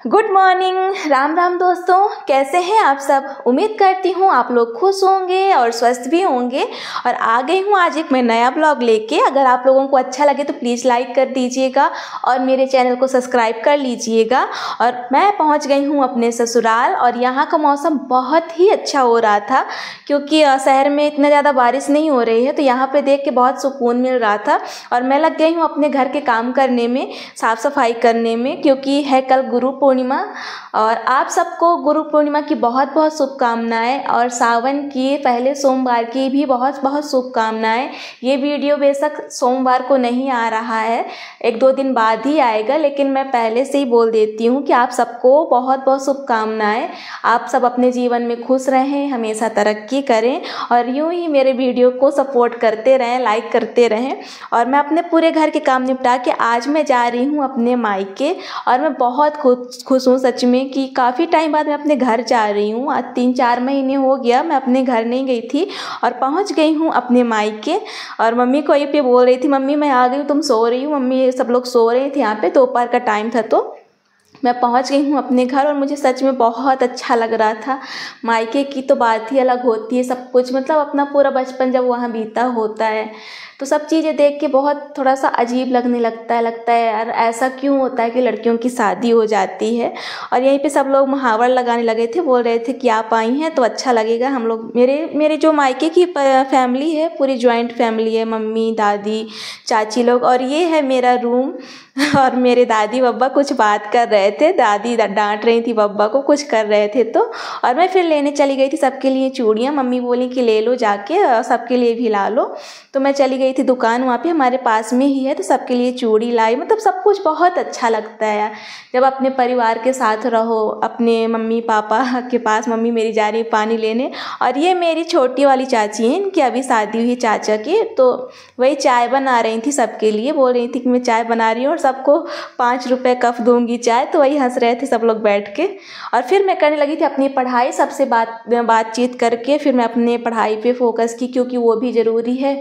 Good morning, Ram Ram दोस्तों। कैसे हैं आप सब? उम्मीद करती हूँ आप लोग खुश होंगे और स्वस्थ भी होंगे। और आ गई हूँ आज एक मैं नया ब्लॉग लेके। अगर आप लोगों को अच्छा लगे तो प्लीज़ लाइक कर दीजिएगा और मेरे चैनल को सब्सक्राइब कर लीजिएगा। और मैं पहुँच गई हूँ अपने ससुराल और यहाँ का मौसम बहुत ही अच्छा हो रहा था क्योंकि शहर में इतना ज़्यादा बारिश नहीं हो रही है, तो यहाँ पर देख के बहुत सुकून मिल रहा था। और मैं लग गई हूँ अपने घर के काम करने में, साफ़ सफाई करने में, क्योंकि है कल गुरु पूर्णिमा। और आप सबको गुरु पूर्णिमा की बहुत बहुत शुभकामनाएं और सावन की पहले सोमवार की भी बहुत बहुत शुभकामनाएं। ये वीडियो बेशक सोमवार को नहीं आ रहा है, एक दो दिन बाद ही आएगा, लेकिन मैं पहले से ही बोल देती हूँ कि आप सबको बहुत बहुत शुभकामनाएं। आप सब अपने जीवन में खुश रहें, हमेशा तरक्की करें और यूँ ही मेरे वीडियो को सपोर्ट करते रहें, लाइक करते रहें। और मैं अपने पूरे घर के काम निपटा के आज मैं जा रही हूँ अपने मायके और मैं बहुत खुश हूँ सच में कि काफ़ी टाइम बाद मैं अपने घर जा रही हूँ। आज 3-4 महीने हो गया मैं अपने घर नहीं गई थी और पहुँच गई हूँ अपने मायके। और मम्मी को ये पे बोल रही थी, मम्मी मैं आ गई हूँ, तुम सो रही हो? मम्मी सब लोग सो रहे थे यहाँ पे, दोपहर का टाइम था, तो मैं पहुंच गई हूँ अपने घर और मुझे सच में बहुत अच्छा लग रहा था। मायके की तो बात ही अलग होती है, सब कुछ मतलब अपना पूरा बचपन जब वहाँ बीता होता है तो सब चीज़ें देख के बहुत थोड़ा सा अजीब लगने लगता है यार, ऐसा क्यों होता है कि लड़कियों की शादी हो जाती है। और यहीं पे सब लोग मुहावर लगाने लगे थे, बोल रहे थे कि आप आई हैं तो अच्छा लगेगा। हम लोग मेरे जो मायके की फैमिली है, पूरी जॉइंट फैमिली है, मम्मी दादी चाची लोग, और ये है मेरा रूम। और मेरे दादी बब्बा कुछ बात कर रहे थे, दादी डांट रही थी बब्बा को, कुछ कर रहे थे तो। और मैं फिर लेने चली गई थी सबके लिए चूड़ियाँ, मम्मी बोली कि ले लो जाके और सबके लिए भी ला लो। तो मैं चली गई थी दुकान, वहाँ पे हमारे पास में ही है, तो सबके लिए चूड़ी लाई। मतलब सब कुछ बहुत अच्छा लगता है यार जब अपने परिवार के साथ रहो, अपने मम्मी पापा के पास। मम्मी मेरी जा रही पानी लेने और ये मेरी छोटी वाली चाची हैं, इनकी अभी शादी हुई चाचा की, तो वही चाय बना रही थी सबके लिए, बोल रही थी कि मैं चाय बना रही हूँ और सबको 5 रुपये कप दूंगी चाय। तो वही हंस रहे थे सब लोग बैठ के। और फिर मैं करने लगी थी अपनी पढ़ाई, सबसे बातचीत करके फिर मैं अपने पढ़ाई पे फोकस की, क्योंकि वो भी ज़रूरी है।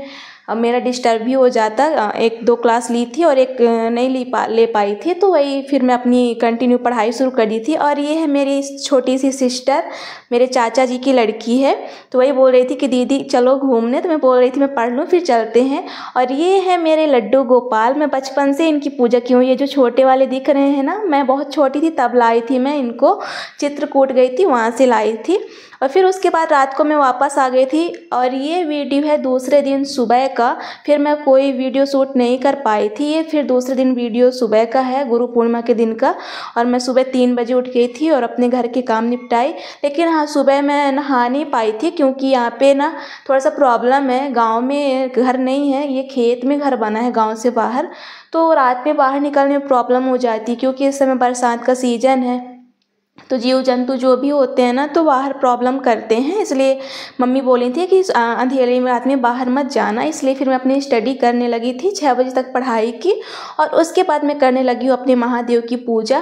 अब मेरा डिस्टर्ब भी हो जाता, 1-2 क्लास ली थी और एक नहीं ले पाई थी, तो वही फिर मैं अपनी कंटिन्यू पढ़ाई शुरू कर दी थी। और ये है मेरी छोटी सी सिस्टर, मेरे चाचा जी की लड़की है, तो वही बोल रही थी कि दीदी चलो घूमने, तो मैं बोल रही थी मैं पढ़ लूँ फिर चलते हैं। और ये है मेरे लड्डू गोपाल, मैं बचपन से इनकी पूजा की हूँ। ये जो छोटे वाले दिख रहे हैं ना, मैं बहुत छोटी थी तब लाई थी मैं इनको, चित्रकूट गई थी वहाँ से लाई थी। और फिर उसके बाद रात को मैं वापस आ गई थी। और ये वीडियो है दूसरे दिन सुबह का, फिर मैं कोई वीडियो शूट नहीं कर पाई थी, ये फिर दूसरे दिन वीडियो सुबह का है, गुरु पूर्णिमा के दिन का। और मैं सुबह 3 बजे उठ गई थी और अपने घर के काम निपटाई। लेकिन हाँ, सुबह मैं नहा नहीं पाई थी क्योंकि यहाँ पे ना थोड़ा सा प्रॉब्लम है, गाँव में घर नहीं है, ये खेत में घर बना है गाँव से बाहर, तो रात में बाहर निकलने में प्रॉब्लम हो जाती क्योंकि इस समय बरसात का सीज़न है, तो जीव जंतु जो भी होते हैं ना तो बाहर प्रॉब्लम करते हैं। इसलिए मम्मी बोली थी कि अंधेरे में रात में बाहर मत जाना। इसलिए फिर मैं अपनी स्टडी करने लगी थी, 6 बजे तक पढ़ाई की और उसके बाद मैं करने लगी हूँ अपने महादेव की पूजा।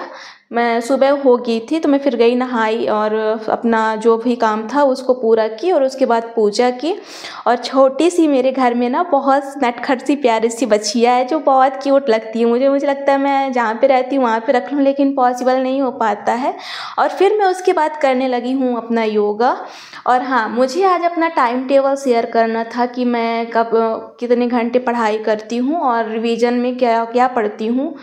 मैं सुबह हो गई थी तो मैं फिर गई, नहाई और अपना जो भी काम था उसको पूरा की और उसके बाद पूजा की। और छोटी सी मेरे घर में ना बहुत नटखट सी प्यारी सी बच्चियाँ है जो बहुत क्यूट लगती है मुझे लगता है मैं जहाँ पे रहती हूँ वहाँ पे रख लूँ, लेकिन पॉसिबल नहीं हो पाता है। और फिर मैं उसके बाद करने लगी हूँ अपना योगा। और हाँ, मुझे आज अपना टाइम टेबल शेयर करना था कि मैं कब कितने घंटे पढ़ाई करती हूँ और रिवीजन में क्या क्या पढ़ती हूँ।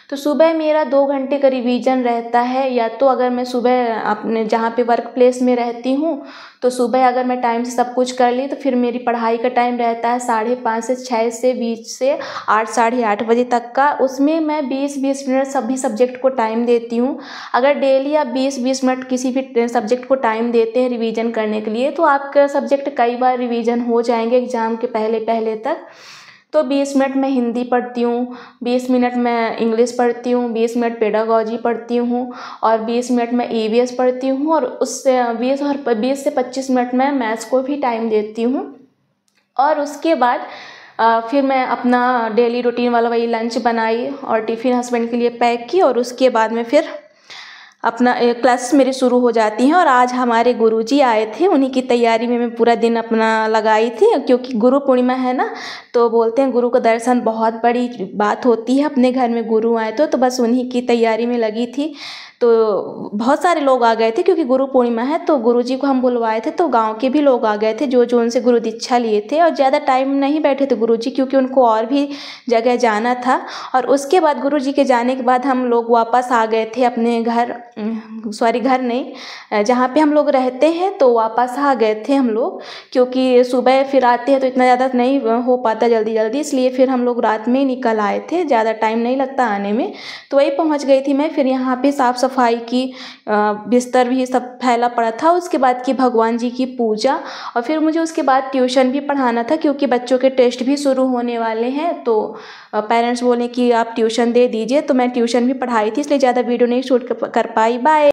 तो सुबह मेरा 2 घंटे का रिवीजन रहता है, या तो अगर मैं सुबह अपने जहाँ पे वर्क प्लेस में रहती हूँ तो सुबह अगर मैं टाइम से सब कुछ कर ली तो फिर मेरी पढ़ाई का टाइम रहता है 5:30 से 6 से बीच से 8 साढ़े 8 बजे तक का। उसमें मैं 20-20 मिनट सभी सब्जेक्ट को टाइम देती हूँ। अगर डेली आप 20-20 मिनट किसी भी सब्जेक्ट को टाइम देते हैं रिवीजन करने के लिए तो आपका सब्जेक्ट कई बार रिवीजन हो जाएंगे एग्ज़ाम के पहले तक। तो 20 मिनट मैं हिंदी पढ़ती हूँ, 20 मिनट मैं इंग्लिश पढ़ती हूँ, 20 मिनट पेडागॉजी पढ़ती हूँ और 20 मिनट मैं ईवीएस पढ़ती हूँ और उससे 20 से 25 मिनट मैं मैथ्स को भी टाइम देती हूँ। और उसके बाद फिर मैं अपना डेली रूटीन वाला वही लंच बनाई और टिफ़िन हस्बैंड के लिए पैक की और उसके बाद में फिर अपना क्लासेस मेरी शुरू हो जाती हैं। और आज हमारे गुरुजी आए थे, उन्हीं की तैयारी में मैं पूरा दिन अपना लगाई थी, क्योंकि गुरु पूर्णिमा है ना, तो बोलते हैं गुरु का दर्शन बहुत बड़ी बात होती है। अपने घर में गुरु आए तो बस उन्हीं की तैयारी में लगी थी। तो बहुत सारे लोग आ गए थे क्योंकि गुरु पूर्णिमा है, तो गुरुजी को हम बुलवाए थे, तो गांव के भी लोग आ गए थे जो जो उनसे गुरु दीक्षा लिए थे। और ज़्यादा टाइम नहीं बैठे थे गुरुजी, क्योंकि उनको और भी जगह जाना था। और उसके बाद गुरुजी के जाने के बाद हम लोग वापस आ गए थे अपने घर, सॉरी घर नहीं, जहाँ पे हम लोग रहते हैं, तो वापस आ गए थे हम लोग, क्योंकि सुबह फिर आते हैं तो इतना ज़्यादा नहीं हो पाता जल्दी जल्दी, इसलिए फिर हम लोग रात में ही निकल आए थे, ज़्यादा टाइम नहीं लगता आने में। तो वही पहुँच गई थी मैं। फिर यहाँ पे साफ़ सफाई की, बिस्तर भी सब फैला पड़ा था। उसके बाद की भगवान जी की पूजा, और फिर मुझे उसके बाद ट्यूशन भी पढ़ाना था, क्योंकि बच्चों के टेस्ट भी शुरू होने वाले हैं। तो पेरेंट्स बोले कि आप ट्यूशन दे दीजिए, तो मैं ट्यूशन भी पढ़ाई थी, इसलिए ज़्यादा वीडियो नहीं शूट कर पाई। बाय।